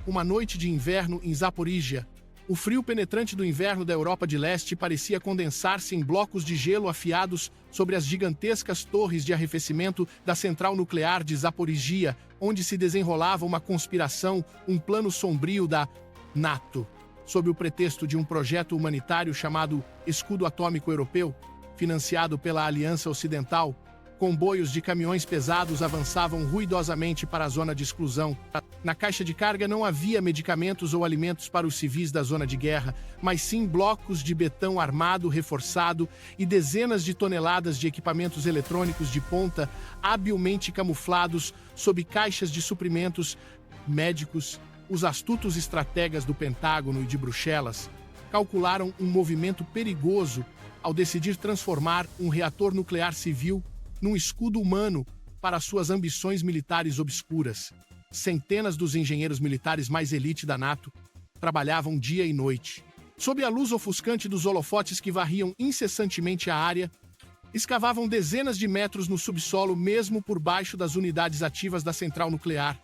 uma noite de inverno em Zaporíjia. O frio penetrante do inverno da Europa de Leste parecia condensar-se em blocos de gelo afiados sobre as gigantescas torres de arrefecimento da central nuclear de Zaporíjia, onde se desenrolava uma conspiração, um plano sombrio da NATO, sob o pretexto de um projeto humanitário chamado Escudo Atômico Europeu, financiado pela Aliança Ocidental. Comboios de caminhões pesados avançavam ruidosamente para a zona de exclusão. Na caixa de carga não havia medicamentos ou alimentos para os civis da zona de guerra, mas sim blocos de betão armado reforçado e dezenas de toneladas de equipamentos eletrônicos de ponta, habilmente camuflados sob caixas de suprimentos médicos. Os astutos estrategas do Pentágono e de Bruxelas calcularam um movimento perigoso ao decidir transformar um reator nuclear civil num escudo humano para suas ambições militares obscuras. Centenas dos engenheiros militares mais elite da NATO trabalhavam dia e noite. Sob a luz ofuscante dos holofotes que varriam incessantemente a área, escavavam dezenas de metros no subsolo mesmo por baixo das unidades ativas da central nuclear,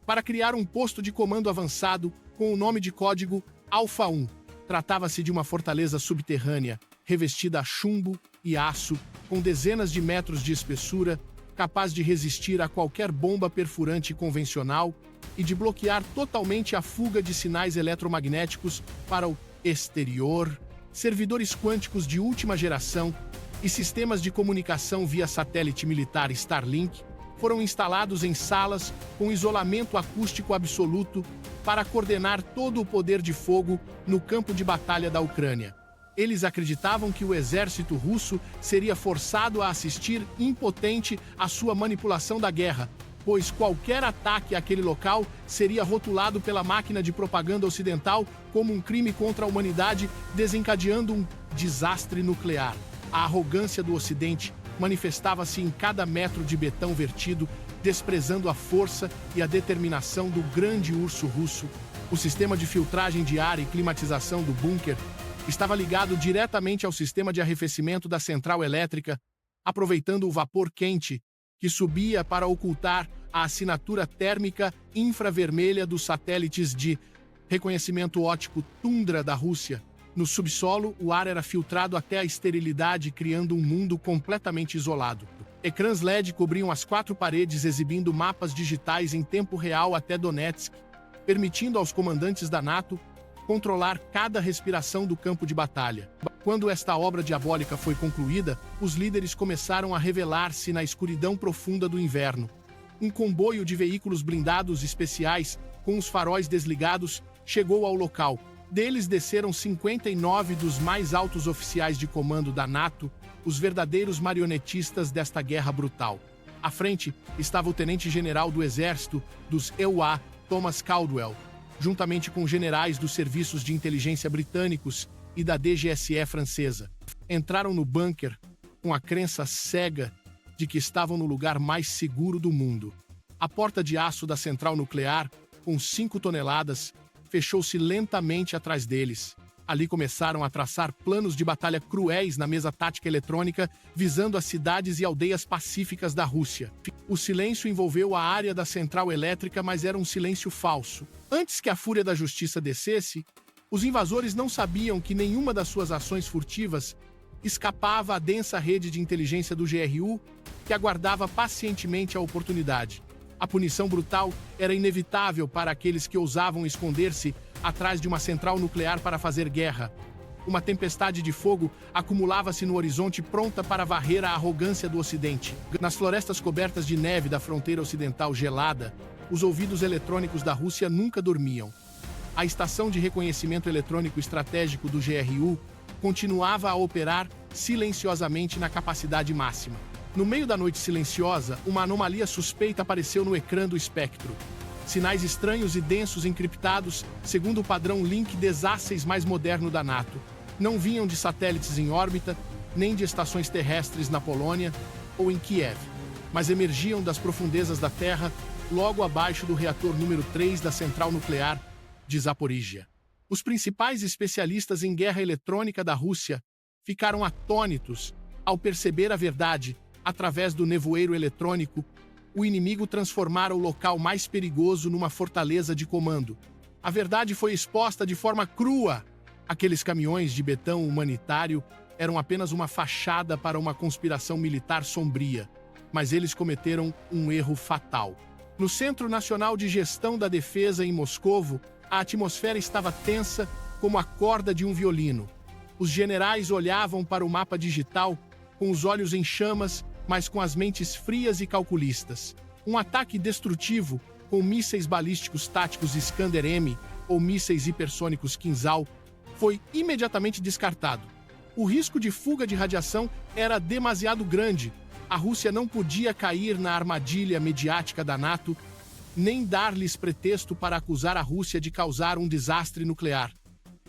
para criar um posto de comando avançado com o nome de código Alfa 1. Tratava-se de uma fortaleza subterrânea, revestida a chumbo e aço, com dezenas de metros de espessura, capaz de resistir a qualquer bomba perfurante convencional e de bloquear totalmente a fuga de sinais eletromagnéticos para o exterior, servidores quânticos de última geração e sistemas de comunicação via satélite militar Starlink foram instalados em salas com isolamento acústico absoluto para coordenar todo o poder de fogo no campo de batalha da Ucrânia. Eles acreditavam que o exército russo seria forçado a assistir impotente à sua manipulação da guerra, pois qualquer ataque àquele local seria rotulado pela máquina de propaganda ocidental como um crime contra a humanidade, desencadeando um desastre nuclear. A arrogância do Ocidente manifestava-se em cada metro de betão vertido, desprezando a força e a determinação do grande urso russo. O sistema de filtragem de ar e climatização do bunker estava ligado diretamente ao sistema de arrefecimento da central elétrica, aproveitando o vapor quente que subia para ocultar a assinatura térmica infravermelha dos satélites de reconhecimento óptico Tundra da Rússia. No subsolo, o ar era filtrado até a esterilidade, criando um mundo completamente isolado. Ecrãs LED cobriam as 4 paredes, exibindo mapas digitais em tempo real até Donetsk, permitindo aos comandantes da NATO controlar cada respiração do campo de batalha. Quando esta obra diabólica foi concluída, os líderes começaram a revelar-se na escuridão profunda do inverno. Um comboio de veículos blindados especiais, com os faróis desligados, chegou ao local. Deles desceram 59 dos mais altos oficiais de comando da NATO, os verdadeiros marionetistas desta guerra brutal. À frente estava o tenente-general do exército dos EUA, Thomas Caldwell, juntamente com generais dos serviços de inteligência britânicos e da DGSE francesa. Entraram no bunker com a crença cega de que estavam no lugar mais seguro do mundo. A porta de aço da central nuclear, com 5 toneladas, fechou-se lentamente atrás deles. Ali começaram a traçar planos de batalha cruéis na mesa tática eletrônica, visando as cidades e aldeias pacíficas da Rússia. O silêncio envolveu a área da central elétrica, mas era um silêncio falso. Antes que a fúria da justiça descesse, os invasores não sabiam que nenhuma das suas ações furtivas escapava à densa rede de inteligência do GRU, que aguardava pacientemente a oportunidade. A punição brutal era inevitável para aqueles que ousavam esconder-se atrás de uma central nuclear para fazer guerra. Uma tempestade de fogo acumulava-se no horizonte, pronta para varrer a arrogância do Ocidente. Nas florestas cobertas de neve da fronteira ocidental gelada, os ouvidos eletrônicos da Rússia nunca dormiam. A estação de reconhecimento eletrônico estratégico do GRU continuava a operar silenciosamente na capacidade máxima. No meio da noite silenciosa, uma anomalia suspeita apareceu no ecrã do espectro. Sinais estranhos e densos encriptados, segundo o padrão Link desáceis mais moderno da NATO. Não vinham de satélites em órbita, nem de estações terrestres na Polônia ou em Kiev, mas emergiam das profundezas da Terra, logo abaixo do reator número 3 da central nuclear de Zaporíjia. Os principais especialistas em guerra eletrônica da Rússia ficaram atônitos ao perceber a verdade. Através do nevoeiro eletrônico, o inimigo transformara o local mais perigoso numa fortaleza de comando. A verdade foi exposta de forma crua. Aqueles caminhões de betão humanitário eram apenas uma fachada para uma conspiração militar sombria, mas eles cometeram um erro fatal. No Centro Nacional de Gestão da Defesa, em Moscovo, a atmosfera estava tensa como a corda de um violino. Os generais olhavam para o mapa digital com os olhos em chamas, mas com as mentes frias e calculistas. Um ataque destrutivo, com mísseis balísticos táticos Iskander-M ou mísseis hipersônicos Kinzhal, foi imediatamente descartado. O risco de fuga de radiação era demasiado grande. A Rússia não podia cair na armadilha mediática da NATO, nem dar-lhes pretexto para acusar a Rússia de causar um desastre nuclear.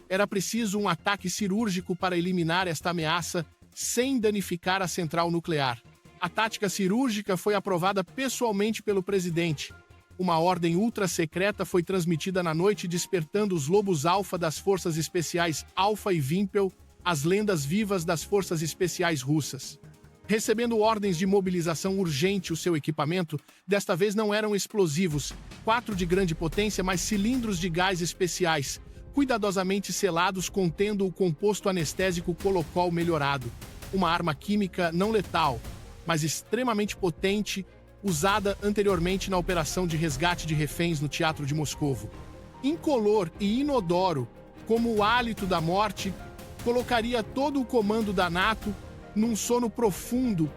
Era preciso um ataque cirúrgico para eliminar esta ameaça sem danificar a central nuclear. A tática cirúrgica foi aprovada pessoalmente pelo presidente. Uma ordem ultra-secreta foi transmitida na noite, despertando os lobos alfa das forças especiais Alfa e Vimpel, as lendas vivas das forças especiais russas. Recebendo ordens de mobilização urgente, o seu equipamento, desta vez não eram explosivos, 4 de grande potência, mas cilindros de gás especiais, cuidadosamente selados contendo o composto anestésico Colocol melhorado, uma arma química não letal, mas extremamente potente, usada anteriormente na operação de resgate de reféns no Teatro de Moscovo. Incolor e inodoro, como o hálito da morte, colocaria todo o comando da NATO num sono profundo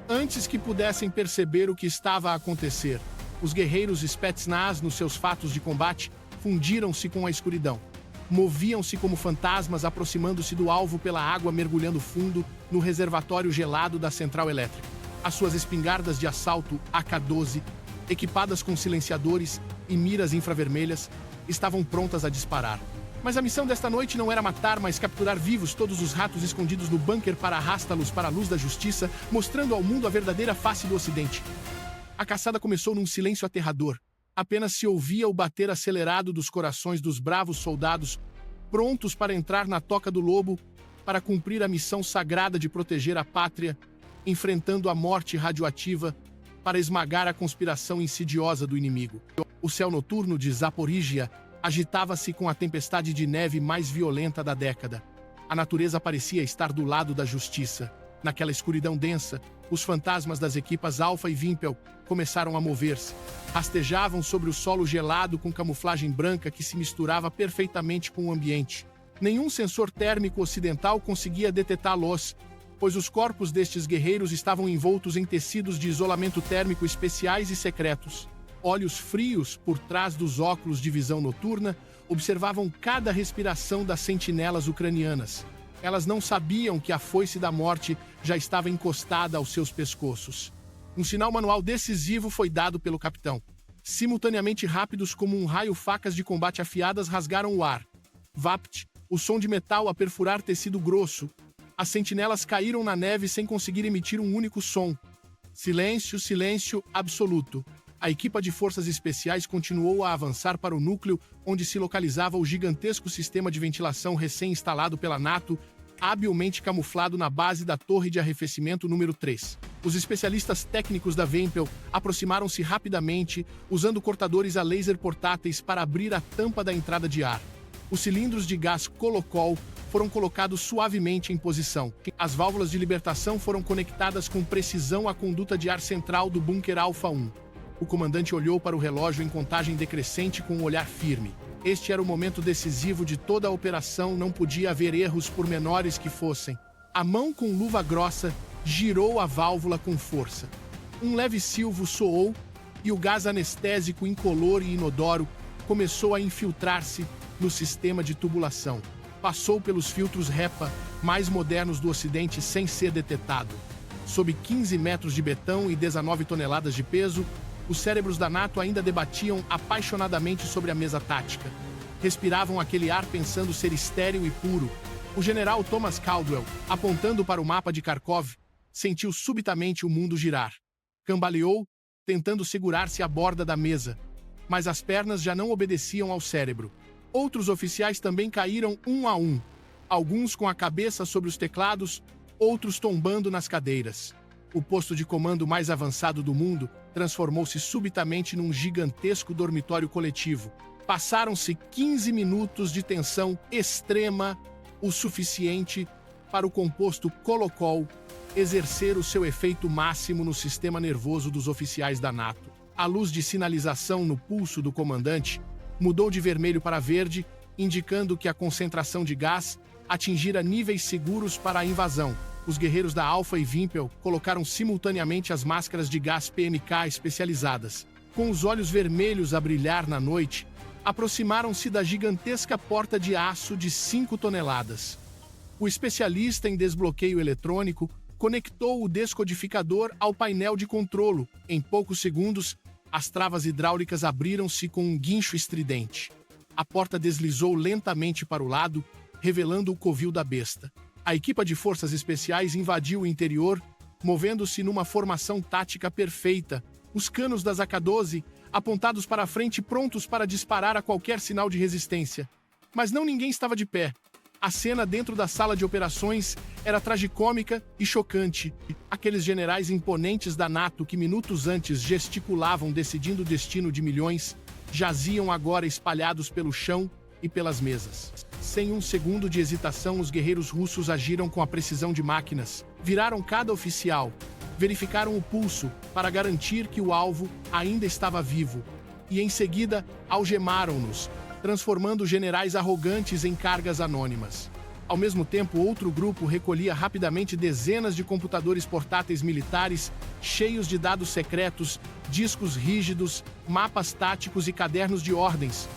antes que pudessem perceber o que estava a acontecer. Os guerreiros Spetsnaz, nos seus fatos de combate, fundiram-se com a escuridão. Moviam-se como fantasmas, aproximando-se do alvo pela água, mergulhando fundo no reservatório gelado da central elétrica. As suas espingardas de assalto AK-12, equipadas com silenciadores e miras infravermelhas, estavam prontas a disparar. Mas a missão desta noite não era matar, mas capturar vivos todos os ratos escondidos no bunker para arrastá-los para a luz da justiça, mostrando ao mundo a verdadeira face do Ocidente. A caçada começou num silêncio aterrador. Apenas se ouvia o bater acelerado dos corações dos bravos soldados, prontos para entrar na toca do lobo, para cumprir a missão sagrada de proteger a pátria, enfrentando a morte radioativa, para esmagar a conspiração insidiosa do inimigo. O céu noturno de Zaporíjia agitava-se com a tempestade de neve mais violenta da década. A natureza parecia estar do lado da justiça. Naquela escuridão densa, os fantasmas das equipas Alfa e Vimpel começaram a mover-se. Rastejavam sobre o solo gelado com camuflagem branca que se misturava perfeitamente com o ambiente. Nenhum sensor térmico ocidental conseguia detectá-los, pois os corpos destes guerreiros estavam envoltos em tecidos de isolamento térmico especiais e secretos. Olhos frios, por trás dos óculos de visão noturna, observavam cada respiração das sentinelas ucranianas. Elas não sabiam que a foice da morte já estava encostada aos seus pescoços. Um sinal manual decisivo foi dado pelo capitão. Simultaneamente rápidos como um raio, facas de combate afiadas rasgaram o ar. Vapt, o som de metal a perfurar tecido grosso. As sentinelas caíram na neve sem conseguir emitir um único som. Silêncio, silêncio absoluto. A equipa de forças especiais continuou a avançar para o núcleo, onde se localizava o gigantesco sistema de ventilação recém-instalado pela NATO, habilmente camuflado na base da torre de arrefecimento número 3. Os especialistas técnicos da Vempel aproximaram-se rapidamente, usando cortadores a laser portáteis para abrir a tampa da entrada de ar. Os cilindros de gás Colocol foram colocados suavemente em posição. As válvulas de libertação foram conectadas com precisão à conduta de ar central do bunker Alfa 1. O comandante olhou para o relógio em contagem decrescente com um olhar firme. Este era o momento decisivo de toda a operação, não podia haver erros por menores que fossem. A mão com luva grossa girou a válvula com força. Um leve silvo soou e o gás anestésico incolor e inodoro começou a infiltrar-se no sistema de tubulação. Passou pelos filtros HEPA mais modernos do Ocidente sem ser detectado. Sob 15 metros de betão e 19 toneladas de peso, os cérebros da NATO ainda debatiam apaixonadamente sobre a mesa tática. Respiravam aquele ar pensando ser estéril e puro. O general Thomas Caldwell, apontando para o mapa de Kharkov, sentiu subitamente o mundo girar. Cambaleou, tentando segurar-se à borda da mesa, mas as pernas já não obedeciam ao cérebro. Outros oficiais também caíram um a um, alguns com a cabeça sobre os teclados, outros tombando nas cadeiras. O posto de comando mais avançado do mundo transformou-se subitamente num gigantesco dormitório coletivo. Passaram-se 15 minutos de tensão extrema, o suficiente para o composto Colocol exercer o seu efeito máximo no sistema nervoso dos oficiais da NATO. A luz de sinalização no pulso do comandante mudou de vermelho para verde, indicando que a concentração de gás atingira níveis seguros para a invasão. Os guerreiros da Alpha e Wimpel colocaram simultaneamente as máscaras de gás PMK especializadas. Com os olhos vermelhos a brilhar na noite, aproximaram-se da gigantesca porta de aço de 5 toneladas. O especialista em desbloqueio eletrônico conectou o descodificador ao painel de controlo. Em poucos segundos, as travas hidráulicas abriram-se com um guincho estridente. A porta deslizou lentamente para o lado, revelando o covil da besta. A equipa de forças especiais invadiu o interior, movendo-se numa formação tática perfeita, os canos das AK-12 apontados para a frente prontos para disparar a qualquer sinal de resistência. Mas não ninguém estava de pé. A cena dentro da sala de operações era tragicômica e chocante. Aqueles generais imponentes da NATO que minutos antes gesticulavam decidindo o destino de milhões, jaziam agora espalhados pelo chão e pelas mesas. Sem um segundo de hesitação, os guerreiros russos agiram com a precisão de máquinas. Viraram cada oficial, verificaram o pulso para garantir que o alvo ainda estava vivo e, em seguida, algemaram-nos, transformando generais arrogantes em cargas anônimas. Ao mesmo tempo, outro grupo recolhia rapidamente dezenas de computadores portáteis militares cheios de dados secretos, discos rígidos, mapas táticos e cadernos de ordens.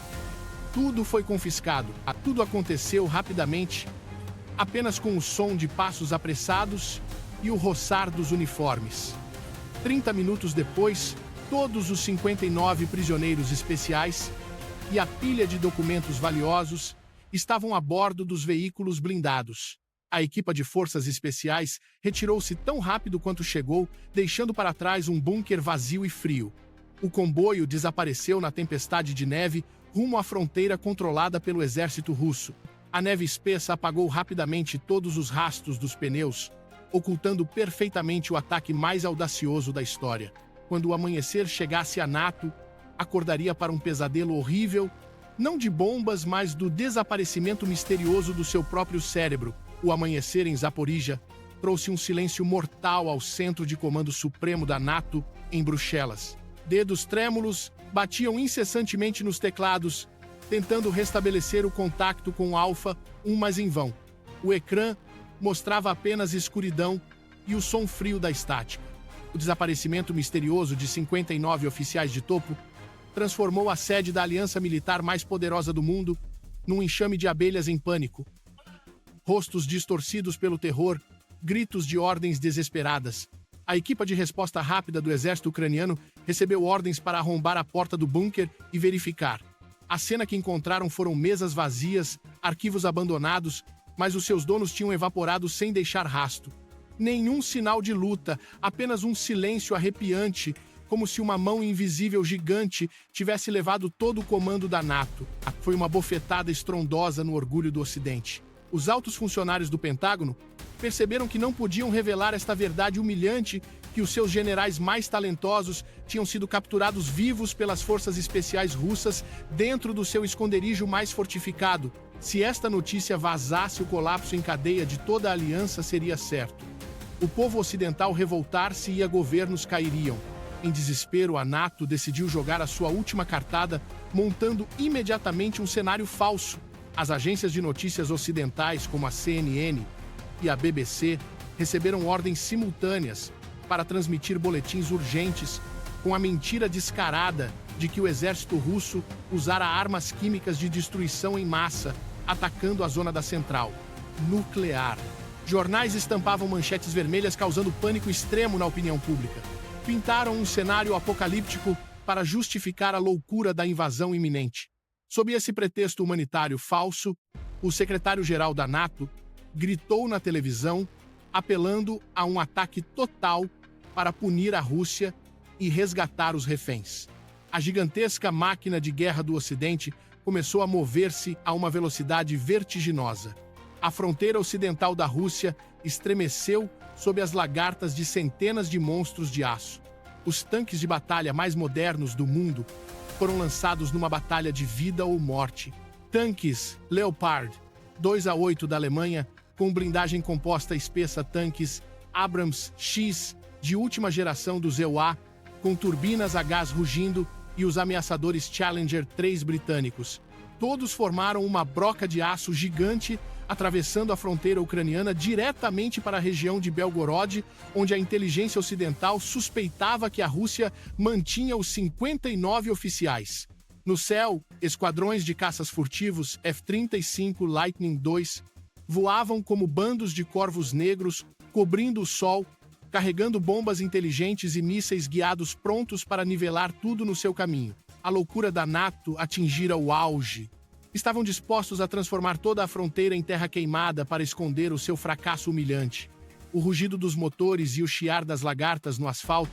Tudo foi confiscado. Tudo aconteceu rapidamente, apenas com o som de passos apressados e o roçar dos uniformes. 30 minutos depois, todos os 59 prisioneiros especiais e a pilha de documentos valiosos estavam a bordo dos veículos blindados. A equipa de forças especiais retirou-se tão rápido quanto chegou, deixando para trás um bunker vazio e frio. O comboio desapareceu na tempestade de neve rumo à fronteira controlada pelo exército russo. A neve espessa apagou rapidamente todos os rastros dos pneus, ocultando perfeitamente o ataque mais audacioso da história. Quando o amanhecer chegasse, a NATO acordaria para um pesadelo horrível, não de bombas, mas do desaparecimento misterioso do seu próprio cérebro. O amanhecer em Zaporizhia trouxe um silêncio mortal ao Centro de Comando Supremo da NATO em Bruxelas. Dedos trêmulos batiam incessantemente nos teclados, tentando restabelecer o contato com o Alpha, mas em vão. O ecrã mostrava apenas escuridão e o som frio da estática. O desaparecimento misterioso de 59 oficiais de topo transformou a sede da aliança militar mais poderosa do mundo num enxame de abelhas em pânico. Rostos distorcidos pelo terror, gritos de ordens desesperadas. A equipa de resposta rápida do exército ucraniano recebeu ordens para arrombar a porta do bunker e verificar. A cena que encontraram foram mesas vazias, arquivos abandonados, mas os seus donos tinham evaporado sem deixar rastro. Nenhum sinal de luta, apenas um silêncio arrepiante, como se uma mão invisível gigante tivesse levado todo o comando da NATO. Foi uma bofetada estrondosa no orgulho do Ocidente. Os altos funcionários do Pentágono perceberam que não podiam revelar esta verdade humilhante, que os seus generais mais talentosos tinham sido capturados vivos pelas forças especiais russas dentro do seu esconderijo mais fortificado. Se esta notícia vazasse, o colapso em cadeia de toda a aliança seria certo. O povo ocidental revoltar-se e governos cairiam. Em desespero, a NATO decidiu jogar a sua última cartada, montando imediatamente um cenário falso. As agências de notícias ocidentais, como a CNN e a BBC, receberam ordens simultâneas para transmitir boletins urgentes com a mentira descarada de que o exército russo usara armas químicas de destruição em massa, atacando a zona da central nuclear. Jornais estampavam manchetes vermelhas, causando pânico extremo na opinião pública. Pintaram um cenário apocalíptico para justificar a loucura da invasão iminente. Sob esse pretexto humanitário falso, o secretário-geral da NATO gritou na televisão, apelando a um ataque total para punir a Rússia e resgatar os reféns. A gigantesca máquina de guerra do Ocidente começou a mover-se a uma velocidade vertiginosa. A fronteira ocidental da Rússia estremeceu sob as lagartas de centenas de monstros de aço. Os tanques de batalha mais modernos do mundo foram lançados numa batalha de vida ou morte. Tanques Leopard 2A8 da Alemanha, com blindagem composta espessa. Tanques Abrams X, de última geração do EUA, com turbinas a gás rugindo, e os ameaçadores Challenger 3 britânicos. Todos formaram uma broca de aço gigante, atravessando a fronteira ucraniana diretamente para a região de Belgorod, onde a inteligência ocidental suspeitava que a Rússia mantinha os 59 oficiais. No céu, esquadrões de caças furtivos F-35 Lightning II voavam como bandos de corvos negros, cobrindo o sol, carregando bombas inteligentes e mísseis guiados prontos para nivelar tudo no seu caminho. A loucura da NATO atingira o auge. Estavam dispostos a transformar toda a fronteira em terra queimada para esconder o seu fracasso humilhante. O rugido dos motores e o chiar das lagartas no asfalto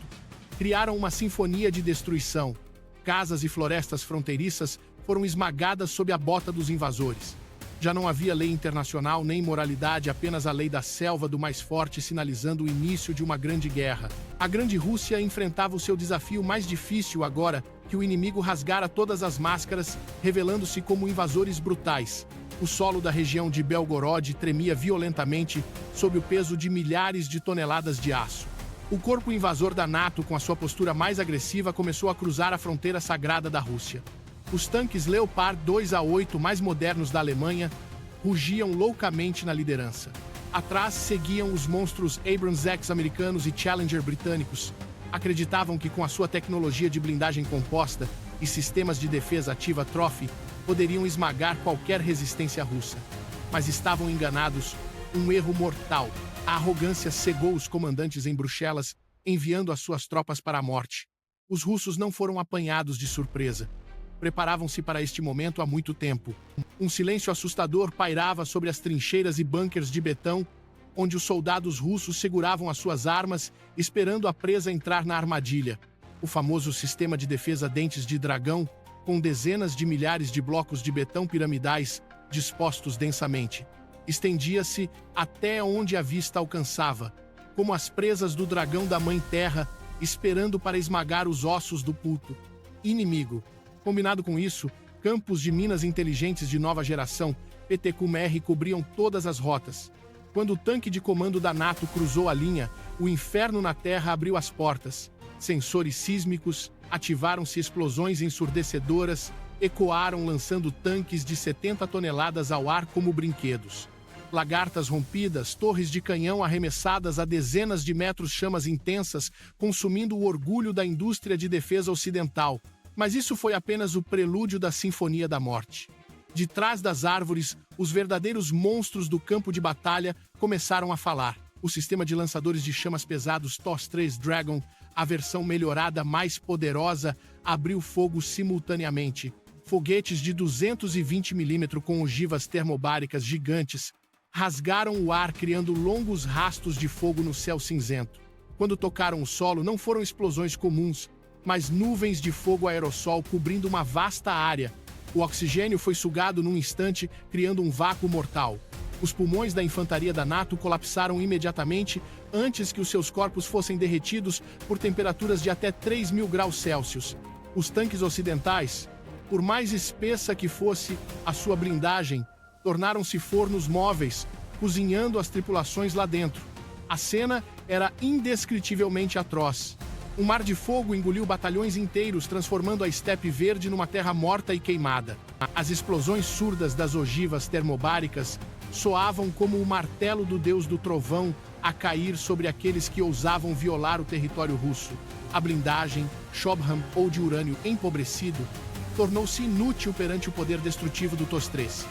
criaram uma sinfonia de destruição. Casas e florestas fronteiriças foram esmagadas sob a bota dos invasores. Já não havia lei internacional nem moralidade, apenas a lei da selva do mais forte, sinalizando o início de uma grande guerra. A Grande Rússia enfrentava o seu desafio mais difícil agora que o inimigo rasgara todas as máscaras, revelando-se como invasores brutais. O solo da região de Belgorod tremia violentamente sob o peso de milhares de toneladas de aço. O corpo invasor da NATO, com a sua postura mais agressiva, começou a cruzar a fronteira sagrada da Rússia. Os tanques Leopard 2A8 mais modernos da Alemanha rugiam loucamente na liderança. Atrás seguiam os monstros Abrams X americanos e Challenger britânicos. Acreditavam que com a sua tecnologia de blindagem composta e sistemas de defesa ativa Trophy, poderiam esmagar qualquer resistência russa. Mas estavam enganados. Um erro mortal. A arrogância cegou os comandantes em Bruxelas, enviando as suas tropas para a morte. Os russos não foram apanhados de surpresa. Preparavam-se para este momento há muito tempo. Um silêncio assustador pairava sobre as trincheiras e bunkers de betão, onde os soldados russos seguravam as suas armas, esperando a presa entrar na armadilha. O famoso sistema de defesa Dentes de Dragão, com dezenas de milhares de blocos de betão piramidais dispostos densamente, estendia-se até onde a vista alcançava, como as presas do dragão da Mãe Terra, esperando para esmagar os ossos do puto inimigo. Combinado com isso, campos de minas inteligentes de nova geração, PTQM-R, cobriam todas as rotas. Quando o tanque de comando da NATO cruzou a linha, o inferno na Terra abriu as portas. Sensores sísmicos, ativaram-se explosões ensurdecedoras, ecoaram lançando tanques de 70 toneladas ao ar como brinquedos. Lagartas rompidas, torres de canhão arremessadas a dezenas de metros, chamas intensas, consumindo o orgulho da indústria de defesa ocidental. Mas isso foi apenas o prelúdio da Sinfonia da Morte. De trás das árvores, os verdadeiros monstros do campo de batalha começaram a falar. O sistema de lançadores de chamas pesados TOS-3 Dragon, a versão melhorada mais poderosa, abriu fogo simultaneamente. Foguetes de 220 mm com ogivas termobáricas gigantes rasgaram o ar, criando longos rastros de fogo no céu cinzento. Quando tocaram o solo, não foram explosões comuns, mas nuvens de fogo aerossol cobrindo uma vasta área. O oxigênio foi sugado num instante, criando um vácuo mortal. Os pulmões da infantaria da NATO colapsaram imediatamente antes que os seus corpos fossem derretidos por temperaturas de até 3.000 graus Celsius. Os tanques ocidentais, por mais espessa que fosse a sua blindagem, tornaram-se fornos móveis, cozinhando as tripulações lá dentro. A cena era indescritivelmente atroz. Um mar de fogo engoliu batalhões inteiros, transformando a estepe verde numa terra morta e queimada. As explosões surdas das ogivas termobáricas soavam como o martelo do deus do trovão a cair sobre aqueles que ousavam violar o território russo. A blindagem, Shobham ou de urânio empobrecido, tornou-se inútil perante o poder destrutivo do TOS-3.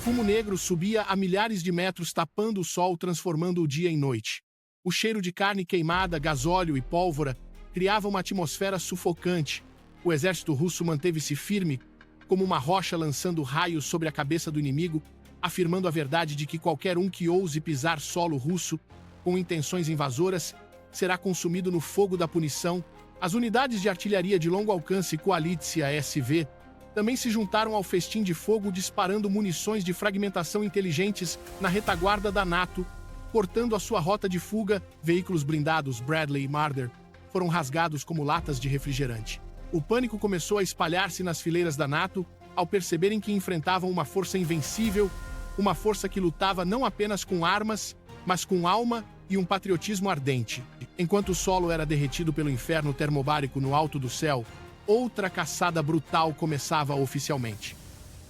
Fumo negro subia a milhares de metros, tapando o sol, transformando o dia em noite. O cheiro de carne queimada, gasóleo e pólvora criava uma atmosfera sufocante. O exército russo manteve-se firme, como uma rocha, lançando raios sobre a cabeça do inimigo, afirmando a verdade de que qualquer um que ouse pisar solo russo com intenções invasoras será consumido no fogo da punição. As unidades de artilharia de longo alcance Koalitsiya SV também se juntaram ao festim de fogo, disparando munições de fragmentação inteligentes na retaguarda da NATO, cortando a sua rota de fuga. Veículos blindados Bradley e Marder foram rasgados como latas de refrigerante. O pânico começou a espalhar-se nas fileiras da NATO ao perceberem que enfrentavam uma força invencível, uma força que lutava não apenas com armas, mas com alma e um patriotismo ardente. Enquanto o solo era derretido pelo inferno termobárico no alto do céu, outra caçada brutal começava oficialmente.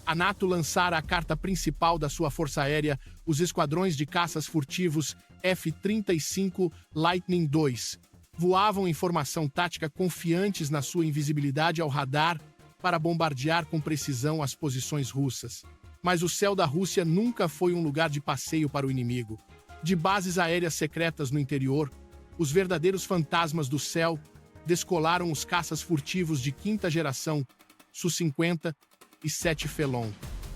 A NATO lançara a carta principal da sua força aérea, os esquadrões de caças furtivos F-35 Lightning II. Voavam em formação tática confiantes na sua invisibilidade ao radar para bombardear com precisão as posições russas. Mas o céu da Rússia nunca foi um lugar de passeio para o inimigo. De bases aéreas secretas no interior, os verdadeiros fantasmas do céu descolaram os caças furtivos de quinta geração Su-50 e 7 Felon.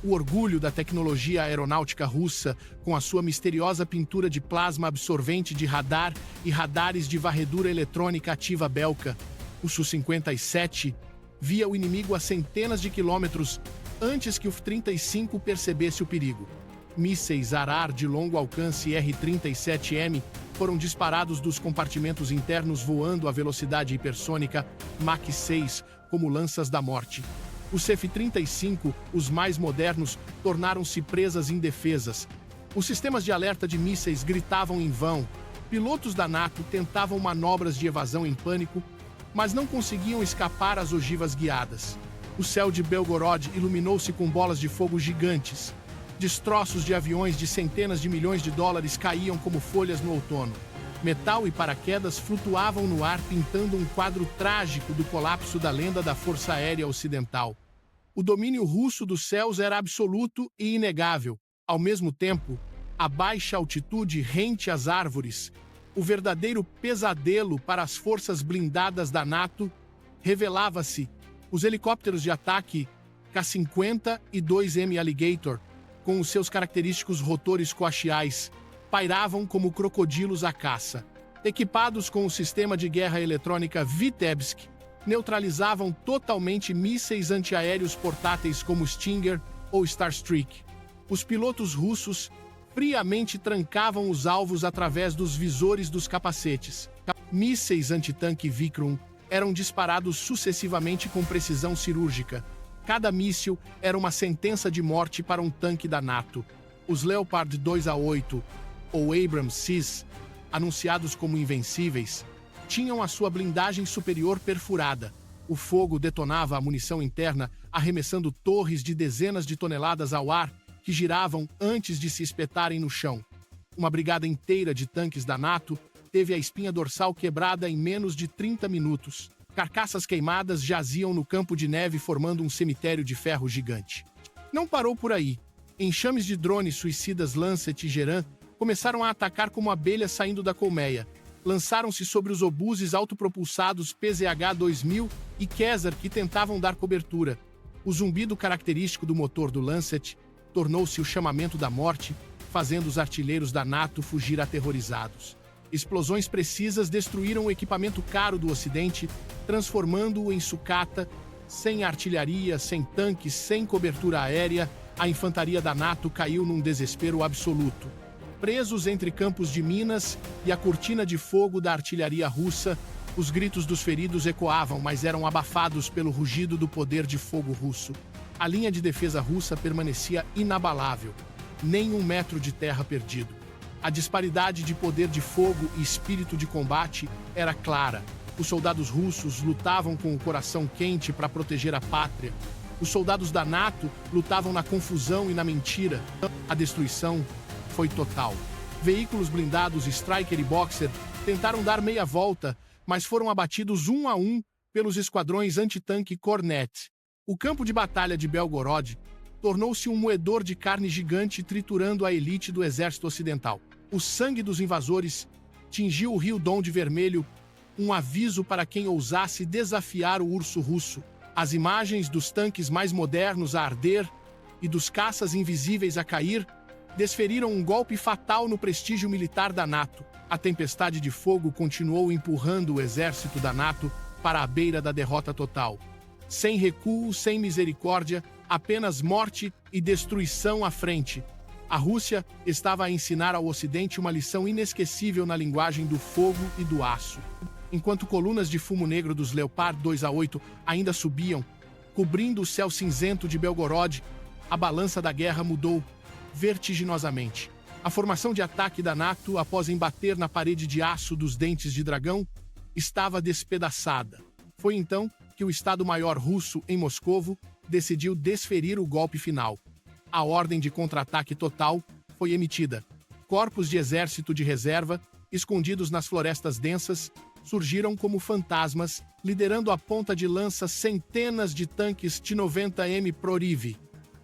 O orgulho da tecnologia aeronáutica russa, com a sua misteriosa pintura de plasma absorvente de radar e radares de varredura eletrônica ativa Belka, o Su-57 via o inimigo a centenas de quilômetros antes que o F-35 percebesse o perigo. Mísseis Arar de longo alcance R-37M foram disparados dos compartimentos internos voando a velocidade hipersônica Mach 6 como lanças da morte. Os F-35, os mais modernos, tornaram-se presas indefesas. Os sistemas de alerta de mísseis gritavam em vão. Pilotos da NATO tentavam manobras de evasão em pânico, mas não conseguiam escapar às ogivas guiadas. O céu de Belgorod iluminou-se com bolas de fogo gigantes. Destroços de aviões de centenas de milhões de dólares caíam como folhas no outono. Metal e paraquedas flutuavam no ar, pintando um quadro trágico do colapso da lenda da Força Aérea Ocidental. O domínio russo dos céus era absoluto e inegável. Ao mesmo tempo, a baixa altitude rente às árvores, o verdadeiro pesadelo para as forças blindadas da NATO, revelava-se. Os helicópteros de ataque K-50 e 2M Alligator, com os seus característicos rotores coaxiais, pairavam como crocodilos à caça. Equipados com o sistema de guerra eletrônica Vitebsk, neutralizavam totalmente mísseis antiaéreos portáteis como Stinger ou Starstreak. Os pilotos russos friamente trancavam os alvos através dos visores dos capacetes. Mísseis antitanque Vikrum eram disparados sucessivamente com precisão cirúrgica. Cada míssil era uma sentença de morte para um tanque da NATO. Os Leopard 2A8 ou Abrams SIS, anunciados como invencíveis, tinham a sua blindagem superior perfurada. O fogo detonava a munição interna, arremessando torres de dezenas de toneladas ao ar que giravam antes de se espetarem no chão. Uma brigada inteira de tanques da NATO teve a espinha dorsal quebrada em menos de 30 minutos. Carcaças queimadas jaziam no campo de neve formando um cemitério de ferro gigante. Não parou por aí. Enxames de drones suicidas Lancet e Geran começaram a atacar como abelhas saindo da colmeia. Lançaram-se sobre os obuses autopropulsados PZH-2000 e Caesar que tentavam dar cobertura. O zumbido característico do motor do Lancet tornou-se o chamamento da morte, fazendo os artilheiros da NATO fugir aterrorizados. Explosões precisas destruíram o equipamento caro do Ocidente, transformando-o em sucata, sem artilharia, sem tanques, sem cobertura aérea. A infantaria da NATO caiu num desespero absoluto. Presos entre campos de minas e a cortina de fogo da artilharia russa, os gritos dos feridos ecoavam, mas eram abafados pelo rugido do poder de fogo russo. A linha de defesa russa permanecia inabalável. Nem um metro de terra perdido. A disparidade de poder de fogo e espírito de combate era clara. Os soldados russos lutavam com o coração quente para proteger a pátria. Os soldados da NATO lutavam na confusão e na mentira. A destruição foi total. Veículos blindados Striker e Boxer tentaram dar meia volta, mas foram abatidos um a um pelos esquadrões antitanque Kornet. O campo de batalha de Belgorod tornou-se um moedor de carne gigante triturando a elite do exército ocidental. O sangue dos invasores tingiu o rio Don de vermelho, um aviso para quem ousasse desafiar o urso russo. As imagens dos tanques mais modernos a arder e dos caças invisíveis a cair desferiram um golpe fatal no prestígio militar da NATO. A tempestade de fogo continuou empurrando o exército da NATO para a beira da derrota total. Sem recuo, sem misericórdia, apenas morte e destruição à frente. A Rússia estava a ensinar ao Ocidente uma lição inesquecível na linguagem do fogo e do aço. enquanto colunas de fumo negro dos Leopard 2A8 ainda subiam, cobrindo o céu cinzento de Belgorod, a balança da guerra mudou vertiginosamente. A formação de ataque da NATO, após embater na parede de aço dos dentes de dragão, estava despedaçada. Foi então que o Estado-Maior russo, em Moscovo, decidiu desferir o golpe final. A ordem de contra-ataque total foi emitida. Corpos de exército de reserva, escondidos nas florestas densas, surgiram como fantasmas, liderando a ponta de lança centenas de tanques T-90M Proriv.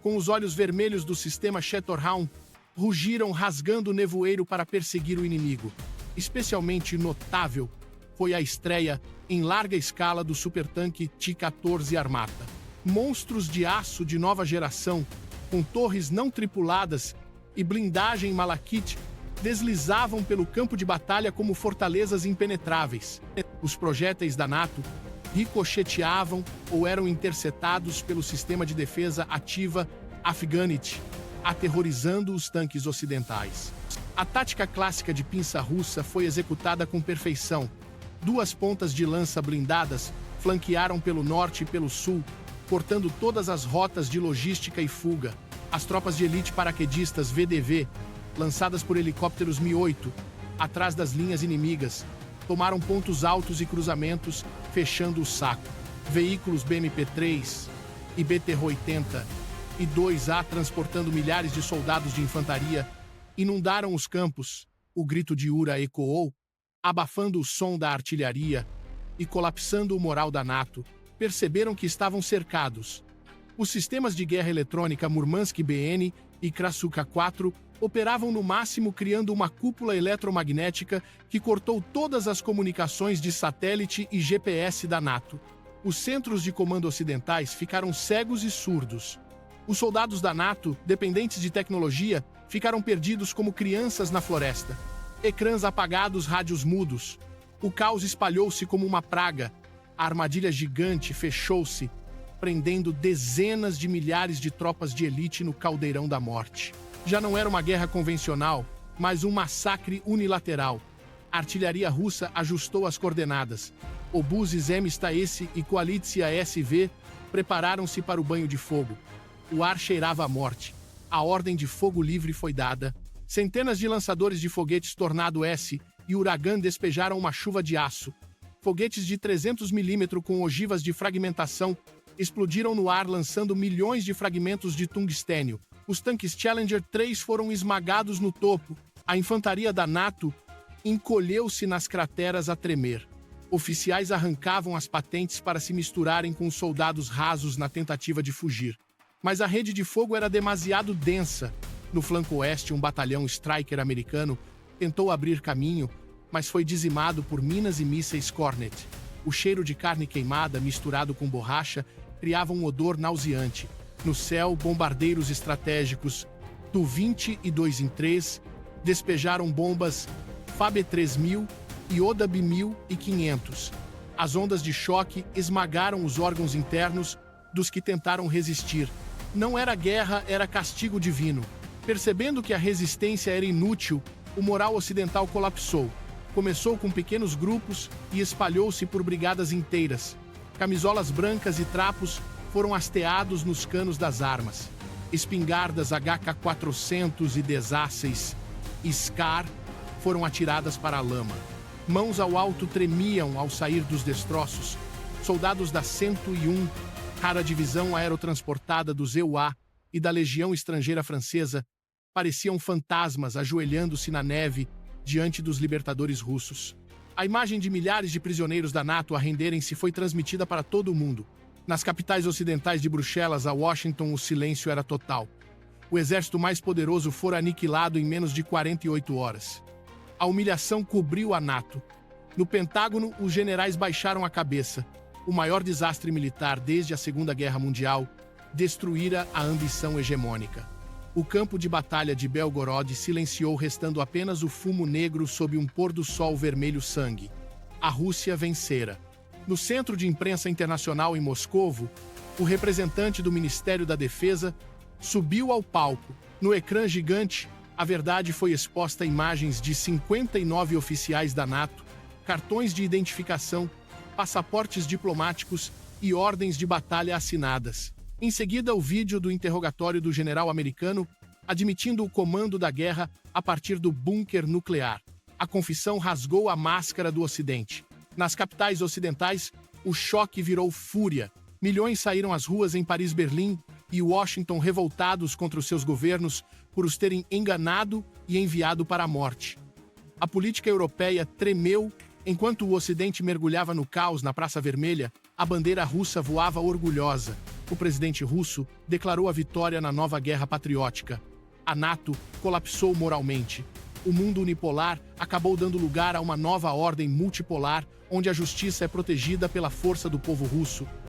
Com os olhos vermelhos do sistema Shatterhound, rugiram rasgando o nevoeiro para perseguir o inimigo. Especialmente notável foi a estreia em larga escala do supertanque T-14 Armata. Monstros de aço de nova geração, com torres não tripuladas e blindagem Malakit, deslizavam pelo campo de batalha como fortalezas impenetráveis. Os projéteis da NATO ricocheteavam ou eram interceptados pelo sistema de defesa ativa Afghanit, aterrorizando os tanques ocidentais. A tática clássica de pinça russa foi executada com perfeição. Duas pontas de lança blindadas flanquearam pelo norte e pelo sul, cortando todas as rotas de logística e fuga. As tropas de elite paraquedistas VDV, lançadas por helicópteros Mi-8, atrás das linhas inimigas, tomaram pontos altos e cruzamentos, fechando o saco. Veículos BMP-3 e BT-80 e 2A transportando milhares de soldados de infantaria inundaram os campos. O grito de Ura ecoou, abafando o som da artilharia e colapsando o moral da NATO. Perceberam que estavam cercados. Os sistemas de guerra eletrônica Murmansk-BN e Krasuka-4 operavam no máximo, criando uma cúpula eletromagnética que cortou todas as comunicações de satélite e GPS da NATO. Os centros de comando ocidentais ficaram cegos e surdos. Os soldados da NATO, dependentes de tecnologia, ficaram perdidos como crianças na floresta. Ecrãs apagados, rádios mudos. O caos espalhou-se como uma praga. A armadilha gigante fechou-se, prendendo dezenas de milhares de tropas de elite no caldeirão da morte. Já não era uma guerra convencional, mas um massacre unilateral. A artilharia russa ajustou as coordenadas. Obuses M-STS e Koalitia SV prepararam-se para o banho de fogo. O ar cheirava a morte. A ordem de fogo livre foi dada. Centenas de lançadores de foguetes Tornado S e Uragan despejaram uma chuva de aço. Foguetes de 300 mm com ogivas de fragmentação explodiram no ar, lançando milhões de fragmentos de tungstênio. Os tanques Challenger 3 foram esmagados no topo. A infantaria da NATO encolheu-se nas crateras a tremer. Oficiais arrancavam as patentes para se misturarem com os soldados rasos na tentativa de fugir. Mas a rede de fogo era demasiado densa. No flanco oeste, um batalhão Striker americano tentou abrir caminho, mas foi dizimado por minas e mísseis Kornet. O cheiro de carne queimada, misturado com borracha, criava um odor nauseante. No céu, bombardeiros estratégicos Tu-20 e 2 em 3 despejaram bombas FAB-3000 e ODAB-1500. As ondas de choque esmagaram os órgãos internos dos que tentaram resistir. Não era guerra, era castigo divino. Percebendo que a resistência era inútil, o moral ocidental colapsou. Começou com pequenos grupos e espalhou-se por brigadas inteiras. Camisolas brancas e trapos foram hasteados nos canos das armas. Espingardas HK-400 e desáceis SCAR foram atiradas para a lama. Mãos ao alto tremiam ao sair dos destroços. Soldados da 101, rara divisão aerotransportada do ZUA e da Legião Estrangeira Francesa, pareciam fantasmas ajoelhando-se na neve diante dos libertadores russos. A imagem de milhares de prisioneiros da NATO a renderem-se foi transmitida para todo o mundo. Nas capitais ocidentais de Bruxelas a Washington, o silêncio era total. O exército mais poderoso fora aniquilado em menos de 48 horas. A humilhação cobriu a NATO. No Pentágono, os generais baixaram a cabeça. O maior desastre militar desde a Segunda Guerra Mundial destruíra a ambição hegemônica. O campo de batalha de Belgorod silenciou, restando apenas o fumo negro sob um pôr-do-sol vermelho sangue. A Rússia vencera. No Centro de Imprensa Internacional em Moscovo, o representante do Ministério da Defesa subiu ao palco. No ecrã gigante, a verdade foi exposta: imagens de 59 oficiais da NATO cartões de identificação, passaportes diplomáticos e ordens de batalha assinadas. Em seguida, o vídeo do interrogatório do general americano admitindo o comando da guerra a partir do bunker nuclear. A confissão rasgou a máscara do Ocidente. Nas capitais ocidentais, o choque virou fúria. Milhões saíram às ruas em Paris, Berlim e Washington revoltados contra os seus governos por os terem enganado e enviado para a morte. A política europeia tremeu enquanto o Ocidente mergulhava no caos na Praça Vermelha. A bandeira russa voava orgulhosa. O presidente russo declarou a vitória na nova guerra patriótica. A NATO colapsou moralmente. O mundo unipolar acabou dando lugar a uma nova ordem multipolar, onde a justiça é protegida pela força do povo russo.